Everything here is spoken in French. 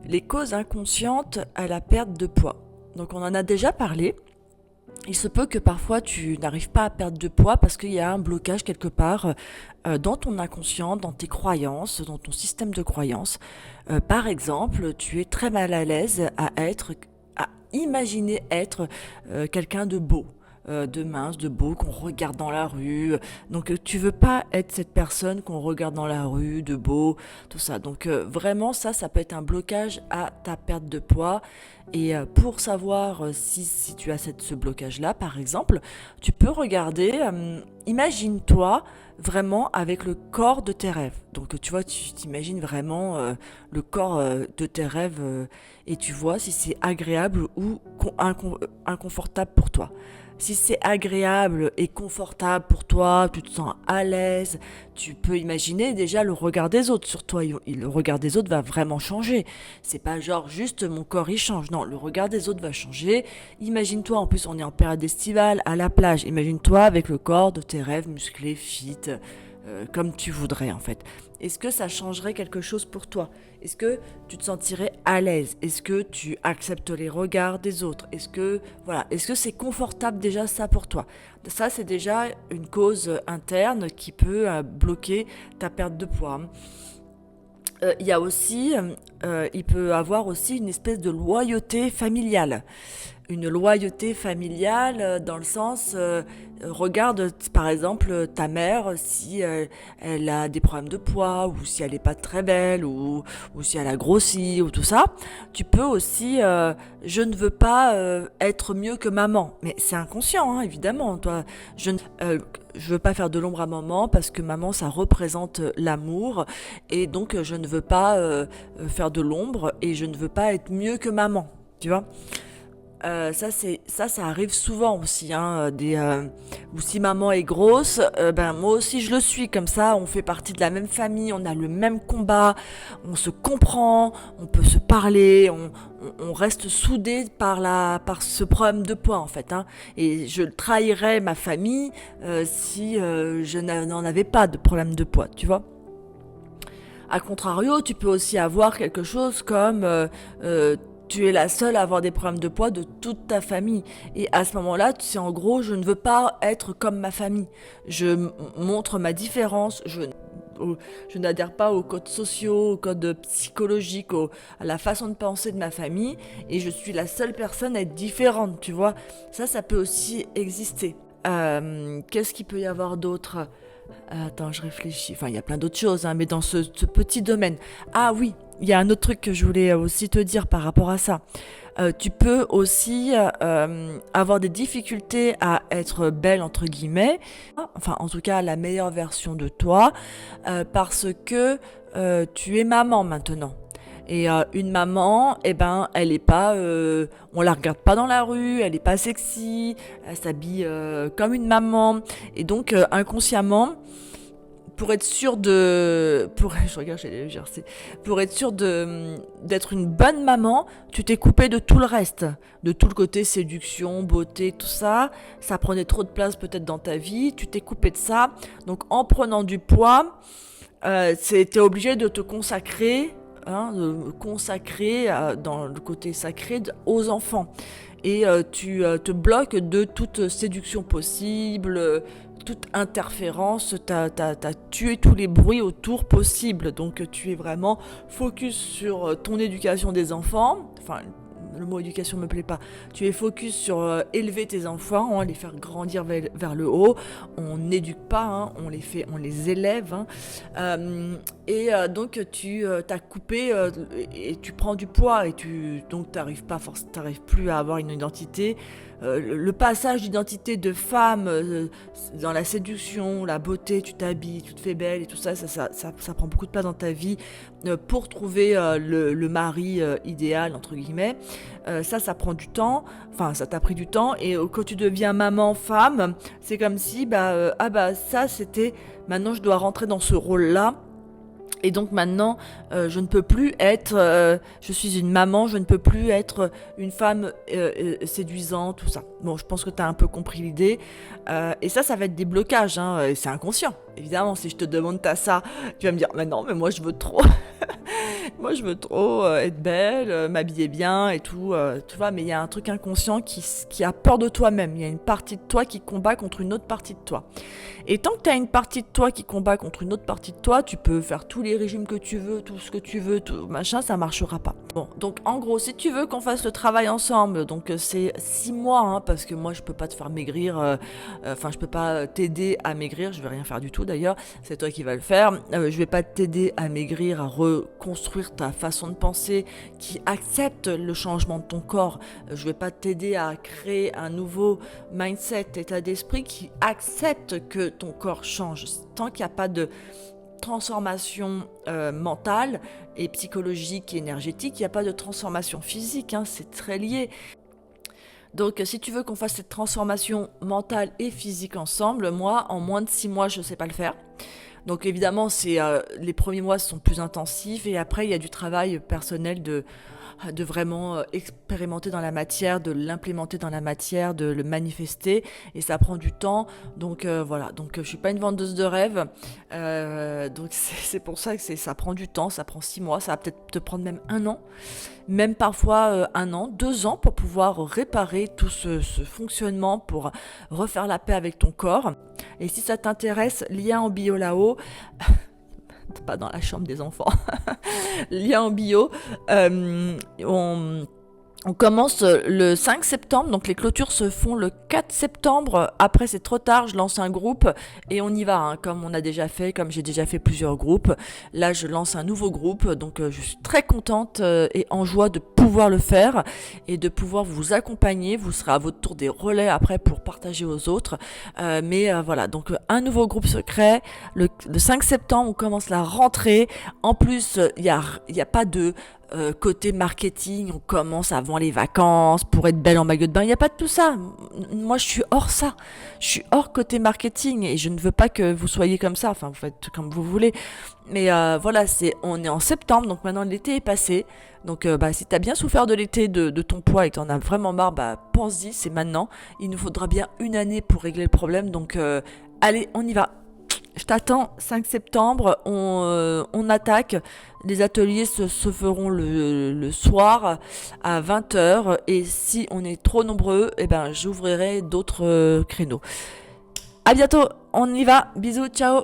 les causes inconscientes à la perte de poids. Donc on en a déjà parlé. Il se peut que parfois tu n'arrives pas à perdre de poids parce qu'il y a un blocage quelque part dans ton inconscient, dans tes croyances, dans ton système de croyances. Par exemple, tu es très mal à l'aise à imaginer être quelqu'un de beau. De mince, de beau, qu'on regarde dans la rue. Donc tu veux pas être cette personne qu'on regarde dans la rue, de beau, tout ça. Donc vraiment ça peut être un blocage à ta perte de poids. Et pour savoir si tu as ce blocage-là, par exemple, tu peux regarder, imagine-toi vraiment avec le corps de tes rêves. Donc tu vois, tu t'imagines vraiment le corps de tes rêves et tu vois si c'est agréable ou inconfortable pour toi. Si c'est agréable et confortable pour toi, tu te sens à l'aise, tu peux imaginer déjà le regard des autres sur toi. Le regard des autres va vraiment changer. C'est pas genre juste mon corps il change. Non, le regard des autres va changer. Imagine-toi, en plus on est en période estivale, à la plage. Imagine-toi avec le corps de tes rêves musclés, fit, comme tu voudrais en fait. Est-ce que ça changerait quelque chose pour toi? Est-ce que tu te sentirais à l'aise? Est-ce que tu acceptes les regards des autres? Est-ce que c'est confortable déjà ça pour toi? Ça c'est déjà une cause interne qui peut bloquer ta perte de poids. Il y a aussi, il peut avoir aussi une espèce de loyauté familiale. Une loyauté familiale dans le sens, regarde par exemple ta mère si elle a des problèmes de poids ou si elle n'est pas très belle ou si elle a grossi ou tout ça. Tu peux aussi, je ne veux pas être mieux que maman. Mais c'est inconscient, hein, évidemment. Toi, je veux pas faire de l'ombre à maman parce que maman ça représente l'amour et donc je ne veux pas faire de l'ombre et je ne veux pas être mieux que maman, tu vois. Ça arrive souvent aussi, hein, ou si maman est grosse, ben moi aussi je le suis, comme ça on fait partie de la même famille, on a le même combat, on se comprend, on peut se parler, on reste soudés par ce problème de poids en fait, hein. Et je trahirais ma famille si je n'en avais pas de problème de poids, tu vois. A contrario, tu peux aussi avoir quelque chose comme tu es la seule à avoir des problèmes de poids de toute ta famille. Et à ce moment-là, tu sais, en gros, je ne veux pas être comme ma famille. Montre ma différence, je n'adhère pas aux codes sociaux, aux codes psychologiques, à la façon de penser de ma famille, et je suis la seule personne à être différente, tu vois. Ça peut aussi exister. Qu'est-ce qu'il peut y avoir d'autre? Attends, je réfléchis. Enfin, il y a plein d'autres choses, hein, mais dans ce petit domaine. Ah oui, il y a un autre truc que je voulais aussi te dire par rapport à ça. Tu peux aussi avoir des difficultés à être belle, entre guillemets, enfin en tout cas la meilleure version de toi, parce que tu es maman maintenant. Et une maman, eh ben, elle est pas, on la regarde pas dans la rue, elle est pas sexy, elle s'habille comme une maman. Et donc inconsciemment, pour être sûr je regarde, j'allais dire, pour être sûr d'être une bonne maman, tu t'es coupé de tout le reste, de tout le côté séduction, beauté, tout ça. Ça prenait trop de place peut-être dans ta vie, tu t'es coupé de ça. Donc en prenant du poids, t'es obligé de te consacrer, hein, de consacrer dans le côté sacré aux enfants. Et tu te bloques de toute séduction possible, toute interférence, t'as tué tous les bruits autour possibles. Donc tu es vraiment focus sur ton éducation des enfants, enfin le mot éducation me plaît pas. Tu es focus sur élever tes enfants, hein, les faire grandir vers le haut. On n'éduque pas, hein, on les élève. Hein. Donc tu t'as coupé et tu prends du poids et donc t'arrives plus à avoir une identité. Le passage d'identité de femme dans la séduction, la beauté, tu t'habilles, tu te fais belle et tout ça, ça prend beaucoup de place dans ta vie pour trouver le mari idéal entre guillemets. Ça prend du temps, enfin ça t'a pris du temps et quand tu deviens maman, femme, c'est comme si ça c'était, maintenant je dois rentrer dans ce rôle-là. Et donc maintenant, je ne peux plus être, je suis une maman, je ne peux plus être une femme séduisante, tout ça. Bon, je pense que tu as un peu compris l'idée. Et ça va être des blocages, hein, et c'est inconscient. Évidemment, si je te demande ça, tu vas me dire, mais non, mais moi je veux trop. Moi, je veux trop être belle, m'habiller bien et tout, tu vois, mais il y a un truc inconscient qui a peur de toi-même. Il y a une partie de toi qui combat contre une autre partie de toi. Et tant que tu as une partie de toi qui combat contre une autre partie de toi, tu peux faire tous les régimes que tu veux, tout ce que tu veux, tout machin, ça marchera pas. Bon, donc en gros, si tu veux qu'on fasse le travail ensemble, donc c'est 6 mois, hein, parce que moi je peux pas te faire maigrir, enfin je peux pas t'aider à maigrir, je vais rien faire du tout d'ailleurs, c'est toi qui vas le faire. Je vais pas t'aider à maigrir, à reconstruire ta façon de penser qui accepte le changement de ton corps. Je vais pas t'aider à créer un nouveau mindset, état d'esprit qui accepte que ton corps change. Tant qu'il n'y a pas de transformation mentale et psychologique et énergétique, il n'y a pas de transformation physique, hein, c'est très lié. Donc si tu veux qu'on fasse cette transformation mentale et physique ensemble, moi, en moins de 6 mois, je ne sais pas le faire. Donc évidemment, les premiers mois sont plus intensifs et après, il y a du travail personnel de vraiment expérimenter dans la matière, de l'implémenter dans la matière, de le manifester, et ça prend du temps. Donc voilà, donc je suis pas une vendeuse de rêves, donc c'est pour ça que ça prend du temps, ça prend 6 mois, ça va peut-être te prendre même 1 an, même parfois 1 an, 2 ans pour pouvoir réparer tout ce fonctionnement, pour refaire la paix avec ton corps. Et si ça t'intéresse, lien en bio là-haut, pas dans la chambre des enfants, lien en bio, on commence le 5 septembre, donc les clôtures se font le 4 septembre. Après, c'est trop tard, je lance un groupe et on y va, hein, comme on a déjà fait, comme j'ai déjà fait plusieurs groupes. Là, je lance un nouveau groupe, donc je suis très contente et en joie de pouvoir le faire et de pouvoir vous accompagner. Vous serez à votre tour des relais après pour partager aux autres. Mais voilà, donc un nouveau groupe secret. Le 5 septembre, on commence la rentrée. En plus, il y a pas de côté marketing, on commence avant les vacances pour être belle en maillot de bain. Il n'y a pas de tout ça. Moi, je suis hors ça. Je suis hors côté marketing et je ne veux pas que vous soyez comme ça. Enfin, vous faites comme vous voulez. Mais voilà, on est en septembre, donc maintenant l'été est passé. Donc si t'as bien souffert de l'été, de ton poids et que t'en as vraiment marre, pense-y, c'est maintenant. Il nous faudra bien 1 année pour régler le problème. Donc allez, on y va. Je t'attends 5 septembre, on attaque. Les ateliers se feront le soir à 20h et si on est trop nombreux, j'ouvrirai d'autres créneaux. À bientôt, on y va, bisous, ciao.